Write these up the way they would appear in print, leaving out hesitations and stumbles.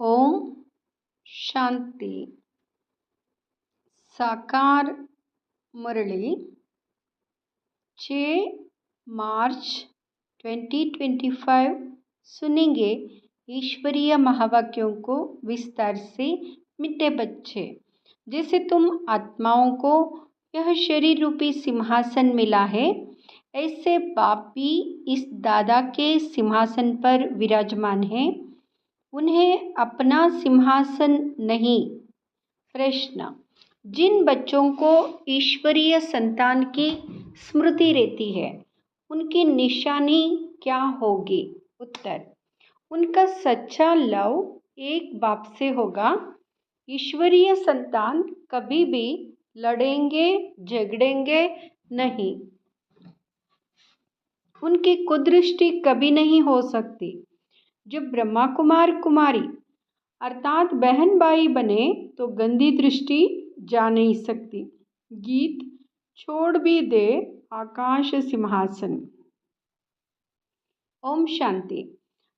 ओम शांति। साकार मुरली 6 मार्च 2025 सुनेंगे ईश्वरीय महावाक्यों को विस्तार से। मिट्टे बच्चे, जैसे तुम आत्माओं को यह शरीर रूपी सिंहासन मिला है, ऐसे बाप भी इस दादा के सिंहासन पर विराजमान हैं। उन्हें अपना सिंहासन नहीं। प्रश्न: जिन बच्चों को ईश्वरीय संतान की स्मृति रहती है, उनकी निशानी क्या होगी? उत्तर: उनका सच्चा लव एक बाप से होगा। ईश्वरीय संतान कभी भी लड़ेंगे झगड़ेंगे नहीं। उनकी कुदृष्टि कभी नहीं हो सकती। जब ब्रह्मा कुमार कुमारी अर्थात बहन भाई बने तो गंदी दृष्टि जा नहीं सकती। गीत: छोड़ भी दे आकाश सिंहासन। ओम शांति।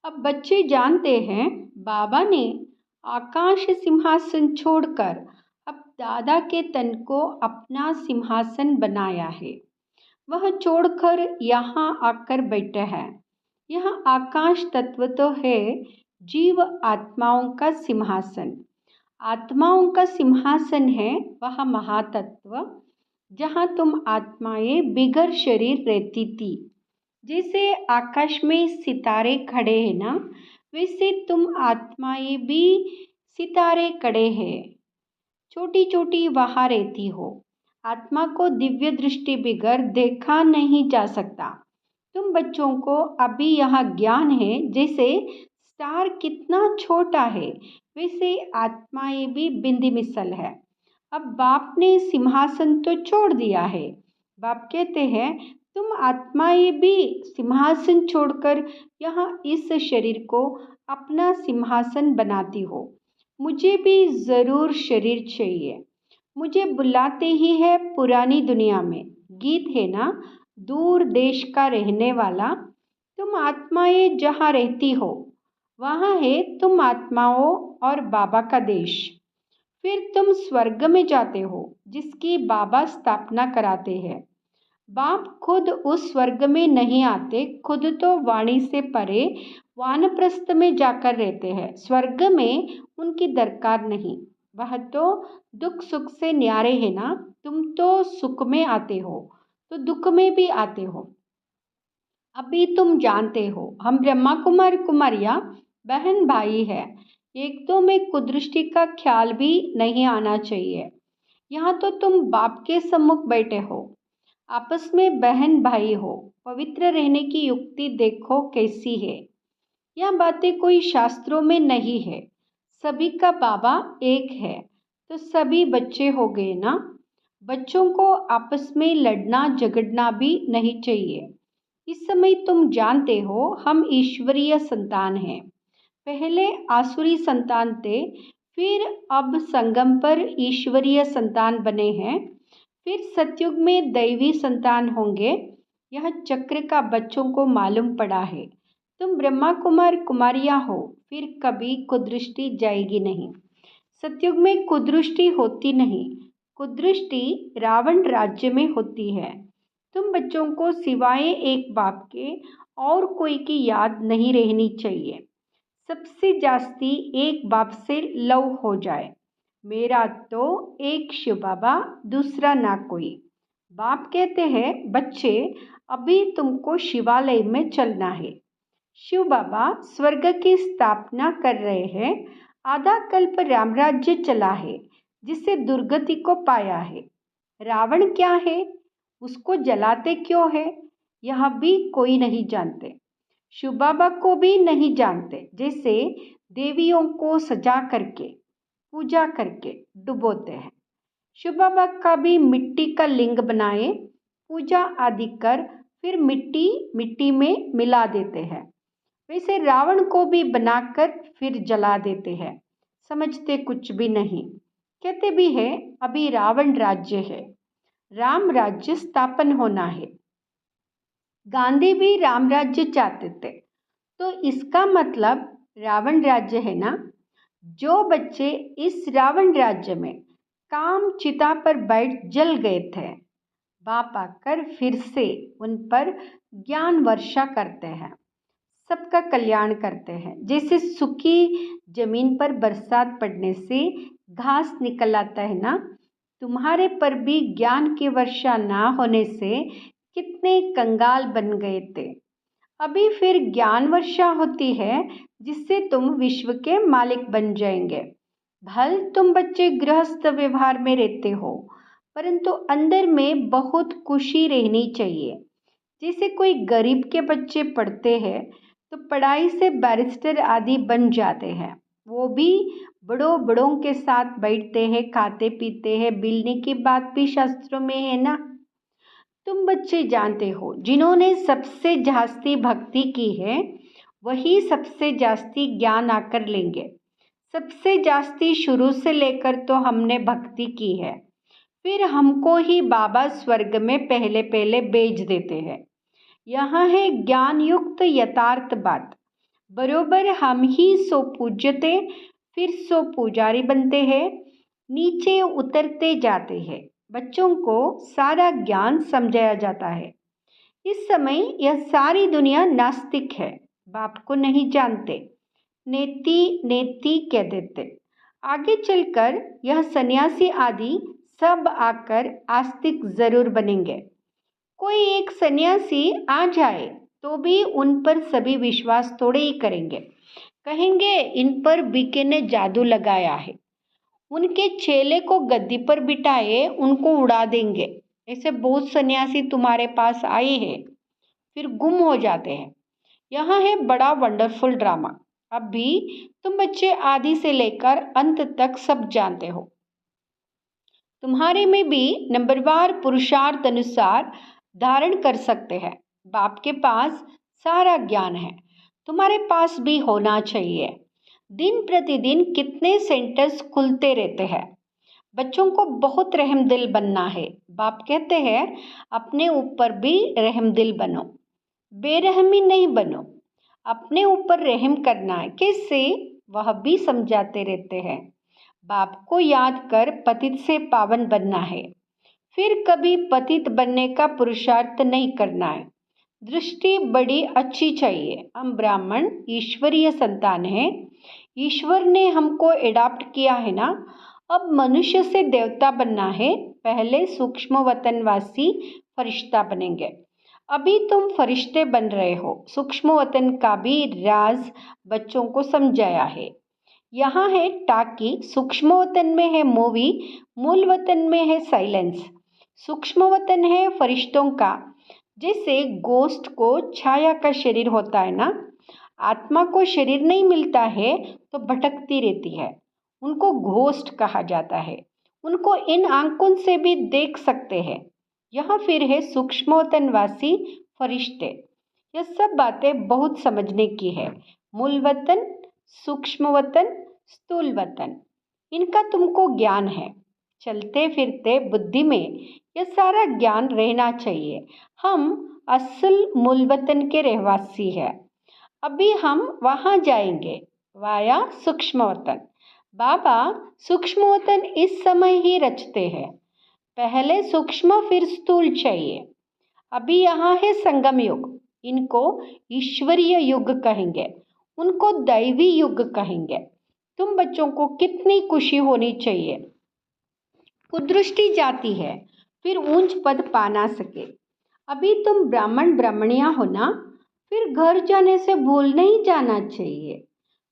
अब बच्चे जानते हैं बाबा ने आकाश सिंहासन छोड़कर अब दादा के तन को अपना सिंहासन बनाया है। वह छोड़कर यहाँ आकर बैठा है। यह आकाश तत्व तो है जीव आत्माओं का सिंहासन। आत्माओं का सिंहासन है वह महातत्व जहाँ तुम आत्माएं बिगर शरीर रहती थी। जैसे आकाश में सितारे खड़े हैं ना, वैसे तुम आत्माएं भी सितारे खड़े हैं। छोटी छोटी वहाँ रहती हो। आत्मा को दिव्य दृष्टि बिगर देखा नहीं जा सकता। तुम बच्चों को अभी यह ज्ञान है जैसे स्टार कितना छोटा है, वैसे आत्माएं भी बिंदी मिसल है। अब बाप ने सिंहासन तो छोड़ दिया है। बाप कहते हैं तुम आत्माएं भी सिंहासन छोड़कर यहाँ इस शरीर को अपना सिंहासन बनाती हो। मुझे भी ज़रूर शरीर चाहिए। मुझे बुलाते ही है पुरानी दुनिया में। गीत है ना, दूर देश का रहने वाला, तुम आत्माएं जहाँ रहती हो वहाँ है तुम आत्माओं और बाबा का देश। फिर तुम स्वर्ग में जाते हो जिसकी बाबा स्थापना कराते हैं। बाप खुद उस स्वर्ग में नहीं आते, खुद तो वाणी से परे वानप्रस्थ में जाकर रहते हैं। स्वर्ग में उनकी दरकार नहीं। वह तो दुख सुख से न्यारे है ना। तुम तो सुख में आते हो तो दुख में भी आते हो। अभी तुम जानते हो हम ब्रह्मा कुमार कुमारियाँ बहन भाई है। एक तो में कुदृष्टि का ख्याल भी नहीं आना चाहिए। यहाँ तो तुम बाप के सम्मुख बैठे हो, आपस में बहन भाई हो। पवित्र रहने की युक्ति देखो कैसी है। यह बातें कोई शास्त्रों में नहीं है। सभी का बाबा एक है तो सभी बच्चे हो गए ना। बच्चों को आपस में लड़ना झगड़ना भी नहीं चाहिए। इस समय तुम जानते हो हम ईश्वरीय संतान हैं। पहले आसुरी संतान थे, फिर अब संगम पर ईश्वरीय संतान बने हैं, फिर सतयुग में दैवी संतान होंगे। यह चक्र का बच्चों को मालूम पड़ा है। तुम ब्रह्मा कुमार कुमारियाँ हो, फिर कभी कुदृष्टि जाएगी नहीं। सतयुग में कुदृष्टि होती नहीं। कुदृष्टि रावण राज्य में होती है। तुम बच्चों को सिवाय एक बाप के और कोई की याद नहीं रहनी चाहिए। सबसे जास्ती एक बाप से लव हो जाए। मेरा तो एक शिव बाबा, दूसरा ना कोई। बाप कहते हैं बच्चे अभी तुमको शिवालय में चलना है। शिव बाबा स्वर्ग की स्थापना कर रहे हैं। आधा कल्प राम राज्य चला है जिससे दुर्गति को पाया है। रावण क्या है, उसको जलाते क्यों है, यह भी कोई नहीं जानते। शिव बाबा को भी नहीं जानते। जैसे देवियों को सजा करके पूजा करके डुबोते हैं, शिव बाबा का भी मिट्टी का लिंग बनाए, पूजा आदि कर फिर मिट्टी मिट्टी में मिला देते हैं। वैसे रावण को भी बनाकर फिर जला देते हैं। समझते कुछ भी नहीं। कहते भी है अभी रावण राज्य है, राम राज्य स्थापन होना है। गांधी भी राम राज्य चाहते थे, तो इसका मतलब रावण राज्य है ना। जो बच्चे इस रावण राज्य में काम चिता पर बैठ जल गए थे, बाप आकर फिर से उन पर ज्ञान वर्षा करते हैं, सबका कल्याण करते हैं। जैसे सूखी जमीन पर बरसात पड़ने से घास निकल आता है ना, तुम्हारे पर भी ज्ञान की वर्षा ना होने से कितने कंगाल बन गए थे। अभी फिर ज्ञान वर्षा होती है जिससे तुम विश्व के मालिक बन जाएंगे। भल तुम बच्चे गृहस्थ व्यवहार में रहते हो, परंतु अंदर में बहुत खुशी रहनी चाहिए। जैसे कोई गरीब के बच्चे पढ़ते हैं तो पढ़ाई से बैरिस्टर आदि बन जाते हैं, वो भी बड़ों बड़ों के साथ बैठते हैं, खाते पीते हैं, बिलने की बात भी शास्त्रों में है ना। तुम बच्चे जानते हो जिन्होंने सबसे जास्ती भक्ति की है वही सबसे जास्ती ज्ञान आकर लेंगे। सबसे जास्ती शुरू से लेकर तो हमने भक्ति की है, फिर हमको ही बाबा स्वर्ग में पहले पहले भेज देते हैं। यहाँ है ज्ञान युक्त यथार्थ बात। बरोबर हम ही सो पूज्यते फिर सो पुजारी बनते हैं, नीचे उतरते जाते हैं। बच्चों को सारा ज्ञान समझाया जाता है। इस समय यह सारी दुनिया नास्तिक है, बाप को नहीं जानते, नेति नेति कह देते। आगे चलकर यह सन्यासी आदि सब आकर आस्तिक जरूर बनेंगे। कोई एक सन्यासी आ जाए तो भी उन पर सभी विश्वास थोड़े ही करेंगे, कहेंगे इन पर बीके ने जादू लगाया है। उनके चेले को गद्दी पर बिठाए उनको उड़ा देंगे। ऐसे बहुत सन्यासी तुम्हारे पास आए हैं फिर गुम हो जाते हैं। यहाँ है बड़ा वंडरफुल ड्रामा। अब भी तुम बच्चे आदि से लेकर अंत तक सब जानते हो। तुम्हारे में भी नंबरवार पुरुषार्थ अनुसार धारण कर सकते हैं। बाप के पास सारा ज्ञान है, तुम्हारे पास भी होना चाहिए। दिन प्रतिदिन कितने सेंटर्स खुलते रहते हैं। बच्चों को बहुत रहमदिल बनना है। बाप कहते हैं अपने ऊपर भी रहमदिल बनो, बेरहमी नहीं बनो। अपने ऊपर रहम करना है, कैसे वह भी समझाते रहते हैं। बाप को याद कर पतित से पावन बनना है, फिर कभी पतित बनने का पुरुषार्थ नहीं करना है। दृष्टि बड़ी अच्छी चाहिए। हम ब्राह्मण ईश्वरीय संतान हैं, ईश्वर ने हमको एडॉप्ट किया है ना। अब मनुष्य से देवता बनना है, पहले सूक्ष्म वतनवासी फरिश्ता बनेंगे। अभी तुम फरिश्ते बन रहे हो। सूक्ष्म वतन का भी राज बच्चों को समझाया है। यहाँ है टाकी, सूक्ष्म वतन में है मूवी, मूल वतन में है साइलेंस। सूक्ष्म वतन है फरिश्तों का। जैसे गोस्ट को छाया का शरीर होता है ना, आत्मा को शरीर नहीं मिलता है तो भटकती रहती है, उनको घोस्ट कहा जाता है। उनको इन आंखों से भी देख सकते हैं। यहाँ फिर है सूक्ष्मवतनवासी फरिश्ते। यह सब बातें बहुत समझने की है। मूल वतन, सूक्ष्म वतन, स्थूल वतन, इनका तुमको ज्ञान है। चलते फिरते बुद्धि में यह सारा ज्ञान रहना चाहिए। हम असल मूल वतन के रहवासी हैं। अभी हम वहाँ जाएंगे वाया सूक्ष्म वतन। बाबा सूक्ष्म वतन इस समय ही रचते हैं। पहले सूक्ष्म फिर स्थूल चाहिए। अभी यहाँ है संगम युग, इनको ईश्वरीय युग कहेंगे, उनको दैवी युग कहेंगे। तुम बच्चों को कितनी खुशी होनी चाहिए। कुदृष्टि जाती है फिर ऊंच पद पा ना सके। अभी तुम ब्राह्मण ब्राह्मणियां हो ना, फिर घर जाने से भूल नहीं जाना चाहिए।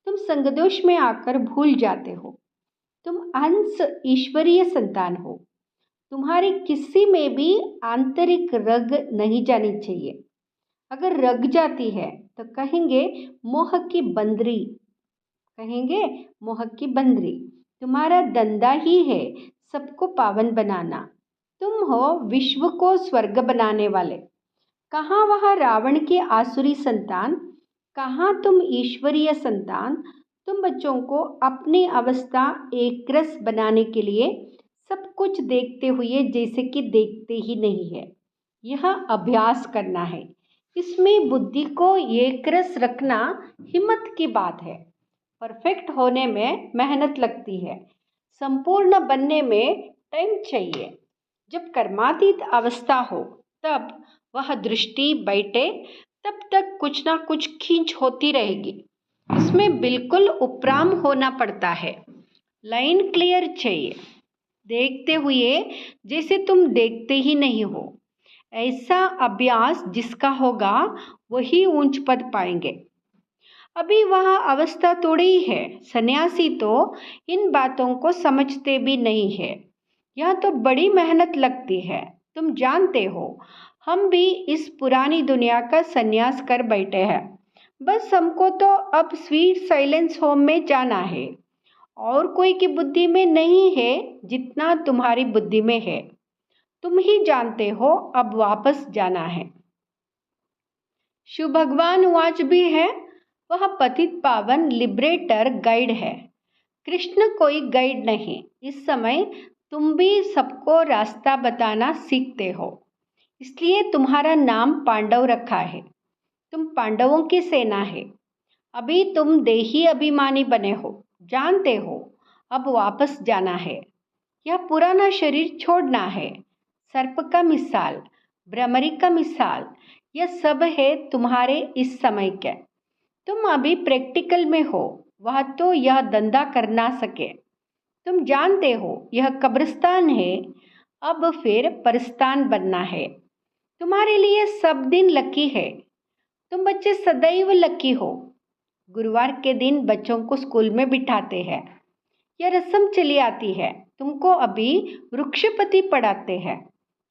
तुम संगदोष में आकर भूल जाते हो। तुम अंश ईश्वरीय संतान हो। तुम्हारी किसी में भी आंतरिक रग नहीं जानी चाहिए। अगर रग जाती है तो कहेंगे मोह की बंदरी, कहेंगे मोह की बंदरी। तुम्हारा धंधा ही है सबको पावन बनाना। तुम हो विश्व को स्वर्ग बनाने वाले। कहाँ वहाँ रावण की आसुरी संतान, कहाँ तुम ईश्वरीय संतान। तुम बच्चों को अपनी अवस्था एक रस बनाने के लिए सब कुछ देखते हुए जैसे कि देखते ही नहीं है, यह अभ्यास करना है। इसमें बुद्धि को एक रस रखना हिम्मत की बात है। परफेक्ट होने में मेहनत लगती है, संपूर्ण बनने में टाइम चाहिए। जब कर्मातीत अवस्था हो तब वह दृष्टि बैठे तब तक कुछ ना कुछ खींच होती रहेगी। इसमें बिल्कुल उपराम होना पड़ता है। लाइन क्लियर चाहिए, देखते हुए जैसे तुम देखते ही नहीं हो। ऐसा अभ्यास जिसका होगा वही ऊंच पद पाएंगे। अभी वह अवस्था थोड़ी है। सन्यासी तो इन बातों को समझते भी नहीं है। यह तो बड़ी मेहनत लगती है। तुम जानते हो, हम भी इस पुरानी दुनिया का सन्यास कर बैठे हैं। बस हमको तो अब स्वीट साइलेंस होम में जाना है। और कोई की बुद्धि में नहीं है जितना तुम्हारी बुद्धि में है। तुम ही जानते हो अब वापस जाना है। शिव भगवान वाच भी है। वह पतित पावन लिबरेटर गाइड है। कृष्ण कोई गाइड नहीं। इस समय तुम भी सबको रास्ता बताना सीखते हो। इसलिए तुम्हारा नाम पांडव रखा है। तुम पांडवों की सेना है। अभी तुम देही अभिमानी बने हो, जानते हो अब वापस जाना है। यह पुराना शरीर छोड़ना है। सर्प का मिसाल, भ्रमरी का मिसाल, यह सब है तुम्हारे इस समय के। तुम अभी प्रैक्टिकल में हो, वह तो यह धंधा कर ना सके। तुम जानते हो यह कब्रिस्तान है, अब फिर परस्तान बनना है। तुम्हारे लिए सब दिन लकी है। तुम बच्चे सदैव लकी हो। गुरुवार के दिन बच्चों को स्कूल में बिठाते हैं। यह रस्म चली आती है। तुमको अभी वृक्षपति पढ़ाते हैं।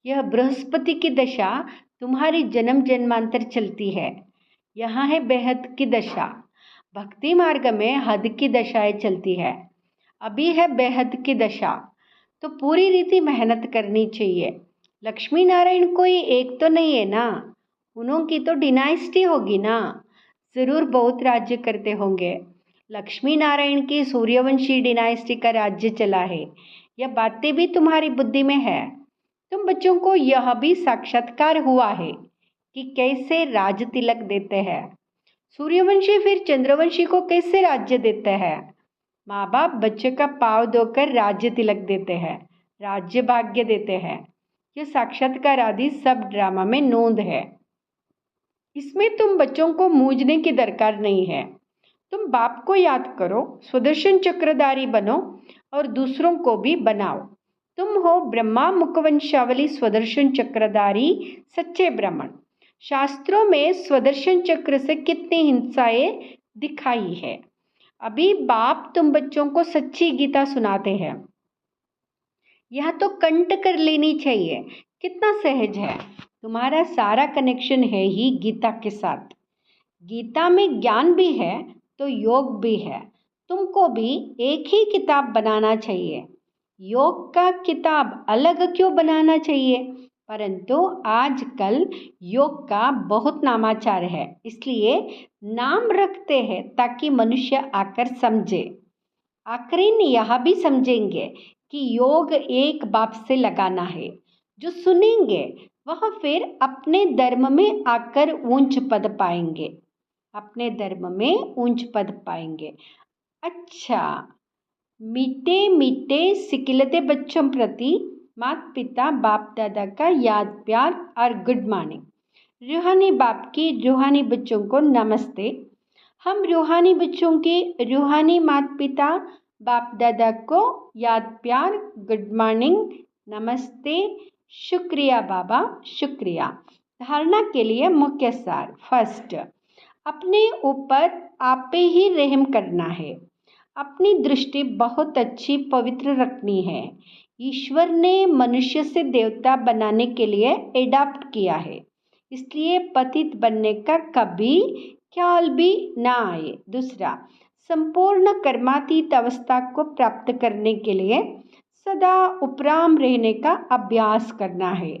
यह बृहस्पति की दशा तुम्हारी जन्म जन्मांतर चलती है। यहाँ है बेहद की दशा। भक्ति मार्ग में हद की दशाएं चलती है। अभी है बेहद की दशा, तो पूरी रीति मेहनत करनी चाहिए। लक्ष्मी नारायण कोई एक तो नहीं है ना, उन्होंने तो डिनाइस्टी होगी ना। ज़रूर बहुत राज्य करते होंगे। लक्ष्मी नारायण की सूर्यवंशी डिनाइस्टी का राज्य चला है। यह बातें भी तुम्हारी बुद्धि में है। तुम बच्चों को यह भी साक्षात्कार हुआ है कि कैसे राज तिलक देते हैं। सूर्यवंशी फिर चंद्रवंशी को कैसे राज्य देते हैं। माँ बाप बच्चे का पाँव धोकर राज्य तिलक देते हैं, राज्य भाग्य देते हैं। यह साक्षात्कार आदि सब ड्रामा में नोंद है। इसमें तुम बच्चों को मूंझने की दरकार नहीं है। तुम बाप को याद करो, सुदर्शन चक्रधारी बनो और दूसरों को भी बनाओ। तुम हो ब्रह्मा मुखवंशावली स्वदर्शन चक्रधारी सच्चे ब्राह्मण। शास्त्रों में स्वदर्शन चक्र से कितनी हिंसाएं दिखाई है। अभी बाप तुम बच्चों को सच्ची गीता सुनाते हैं। यह तो कंठ कर लेनी चाहिए। कितना सहज है। तुम्हारा सारा कनेक्शन है ही गीता के साथ। गीता में ज्ञान भी है तो योग भी है। तुमको भी एक ही किताब बनाना चाहिए। योग का किताब अलग क्यों बनाना चाहिए? परंतु आजकल योग का बहुत नामाचार है, इसलिए नाम रखते हैं ताकि मनुष्य आकर समझे। आखिरीन यह भी समझेंगे कि योग एक बाप से लगाना है। जो सुनेंगे वह फिर अपने धर्म में आकर ऊंच पद पाएंगे। अपने धर्म में ऊंच पद पाएंगे। अच्छा, मीठे मीठे सिकिलते बच्चों प्रति माता पिता बाप दादा का याद प्यार और गुड मॉर्निंग। रूहानी बाप की रूहानी बच्चों को नमस्ते। हम रूहानी बच्चों के रूहानी माता पिता बाप दादा को याद प्यार गुड मॉर्निंग नमस्ते शुक्रिया बाबा शुक्रिया। धारणा के लिए मुख्य सार। फर्स्ट, अपने ऊपर आप ही रहम करना है। अपनी दृष्टि बहुत अच्छी पवित्र रखनी है। ईश्वर ने मनुष्य से देवता बनाने के लिए एडाप्ट किया है, इसलिए पतित बनने का कभी ख्याल भी ना आए। दूसरा, संपूर्ण कर्मातीत अवस्था को प्राप्त करने के लिए सदा उपराम रहने का अभ्यास करना है।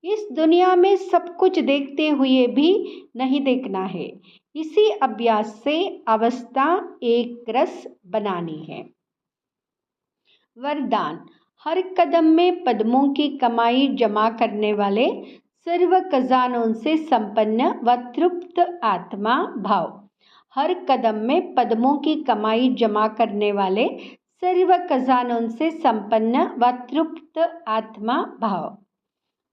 इस दुनिया में सब कुछ देखते हुए भी नहीं देखना है। इसी अभ्यास से अवस्था एक रस बनानी है। वरदान, हर कदम में पद्मों की कमाई जमा करने वाले सर्व खजानों से संपन्न व तृप्त आत्मा भाव। हर कदम में पद्मों की कमाई जमा करने वाले सर्व खजानों से संपन्न व तृप्त आत्मा भाव।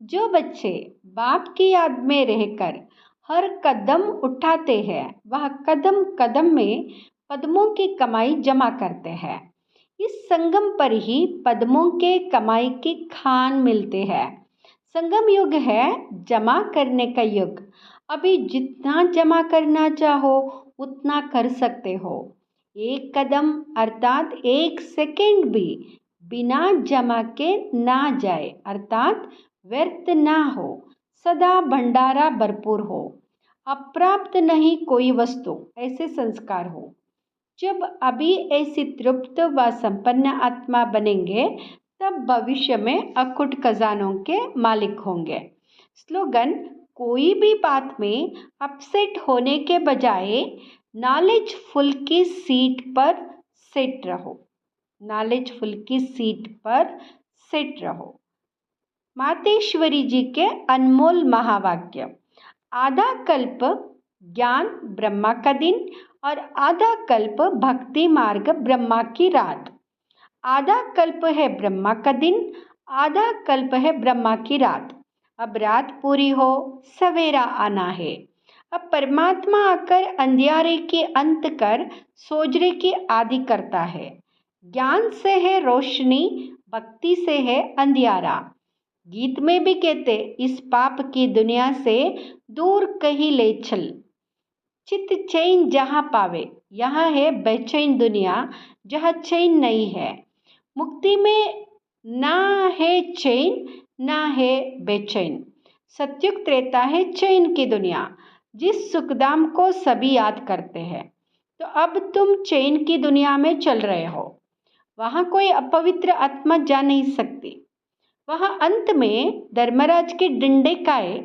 जो बच्चे बाप की याद में रहकर हर कदम उठाते हैं वह कदम कदम में पद्मों की कमाई जमा करते हैं। इस संगम पर ही पद्मों के कमाई की खान मिलते हैं। संगम युग है जमा करने का युग। अभी जितना जमा करना चाहो उतना कर सकते हो। एक कदम अर्थात एक सेकंड भी बिना जमा के ना जाए, अर्थात व्यर्थ ना हो। सदा भंडारा भरपूर हो, अप्राप्त नहीं कोई वस्तु, ऐसे संस्कार हो। जब अभी ऐसी तृप्त व संपन्न आत्मा बनेंगे तब भविष्य में अकुट खजानों के मालिक होंगे। स्लोगन: कोई भी बात में अपसेट होने के बजाय नॉलेजफुल की सीट पर सेट रहो। नॉलेजफुल की सीट पर सेट रहो। मातेश्वरी जी के अनमोल महावाक्य: आधा कल्प ज्ञान ब्रह्मा का दिन और आधा कल्प भक्ति मार्ग ब्रह्मा की रात। आधा कल्प है ब्रह्मा का दिन, आधा कल्प है ब्रह्मा की रात। अब रात पूरी हो, सवेरा आना है। अब परमात्मा आकर अंधियारे की अंत कर सोजरे की आदि करता है। ज्ञान से है रोशनी, भक्ति से है अंधियारा। गीत में भी कहते, इस पाप की दुनिया से दूर कहीं ले चल। चित्त चैन जहाँ पावे, यहाँ है बेचैन दुनिया जहाँ चैन नहीं है। मुक्ति में ना है चैन ना है बेचैन। सत्युग त्रेता है चैन की दुनिया, जिस सुखधाम को सभी याद करते हैं। तो अब तुम चैन की दुनिया में चल रहे हो। वहाँ कोई अपवित्र आत्मा जा नहीं सकती। वहाँ अंत में धर्मराज के डंडे काए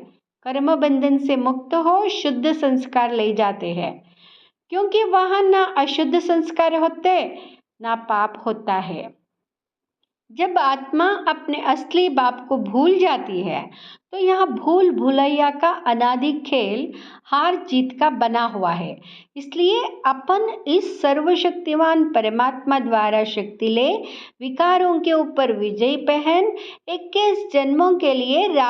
कर्म बंधन से मुक्त हो शुद्ध संस्कार ले जाते हैं, क्योंकि वहाँ ना अशुद्ध संस्कार होते ना पाप होता है। जब आत्मा अपने असली बाप को भूल जाती है तो यह भूल भुलैया का अनादि खेल हार जीत का बना हुआ है। इसलिए अपन इस सर्वशक्तिवान परमात्मा द्वारा शक्ति ले, विकारों के ऊपर विजय पहन 21 जन्मों के लिए